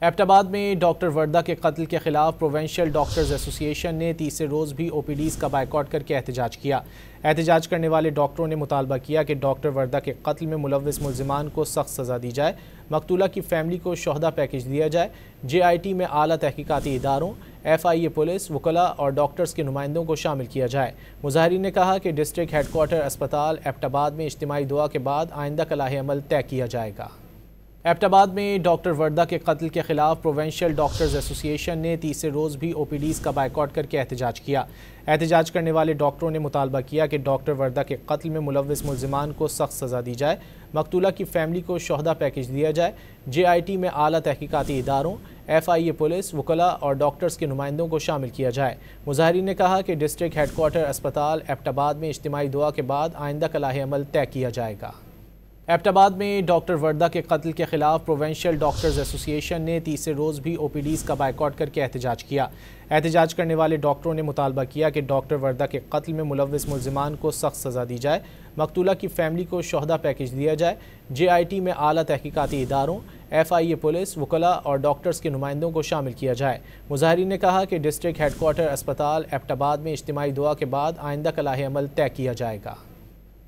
Abbott میں doctor Warda کے قتل کے خلاف پروونشل ڈاکٹرز ایسوسی ایشن نے تیسرے روز بھی او پی ڈیز کا بائیکاٹ کر کے احتجاج کیا۔ احتجاج کرنے والے ڈاکٹروں نے مطالبہ کیا کہ ڈاکٹر وردہ کے قتل میں ملوث ملزمان کو سخت سزا دی جائے، مقتولہ کی فیملی کو شہداء پیکج دیا جائے، جے آئی ٹی میں اعلیٰ تحقیقاتی اداروں، ایف آئی اے پولیس، وکلاء اور ڈاکٹرز کے نمائندوں کو شامل کیا جائے۔ مظاہرین نے کہا کہ ڈسٹرکٹ ہیڈ کوارٹر اسپتال ایبٹ میں اجتماعی دعا کے بعد آئندہ کا لائحہ عمل طے کیا جائے گا۔ ایبٹ میں ڈاکٹر وردہ کے قتل کے خلاف پروونشل ڈاکٹرز ایسوسی ایشن نے تیسرے روز بھی او پی ڈیز کا بائیکاٹ کر کے احتجاج کیا۔ احتجاج کرنے والے ڈاکٹروں نے مطالبہ کیا کہ ڈاکٹر وردہ کے قتل میں ملوث ملزمان کو سخت سزا دی جائے، مقتولہ کی فیملی کو شہداء پیکج دیا جائے، جے آئی ٹی میں اعلیٰ تحقیقاتی اداروں، ایف آئی اے پولیس، وکلاء اور ڈاکٹرز کے نمائندوں کو شامل کیا جائے۔ مظاہرین نے کہا کہ ڈسٹرکٹ ہیڈ کوارٹر اسپتال ایبٹ میں اجتماعی دعا کے بعد آئندہ کا لائحہ عمل طے کیا جائے گا۔ ایبٹ میں ڈاکٹر وردہ کے قتل کے خلاف پروونشل ڈاکٹرز ایسوسی ایشن نے تیسرے روز بھی او پی ڈیز کا بائیکاٹ کر کے احتجاج کیا۔ احتجاج کرنے والے ڈاکٹروں نے مطالبہ کیا کہ ڈاکٹر وردہ کے قتل میں ملوث ملزمان کو سخت سزا دی جائے، مقتولہ کی فیملی کو شہداء پیکج دیا جائے، جے آئی ٹی میں اعلیٰ تحقیقاتی اداروں، ایف آئی اے پولیس، وکلاء اور ڈاکٹرز کے نمائندوں کو شامل کیا جائے۔ مظاہرین نے کہا کہ ڈسٹرکٹ ہیڈ کوارٹر اسپتال ایبٹ میں اجتماعی دعا کے بعد آئندہ کا لائحہ عمل طے کیا جائے گا۔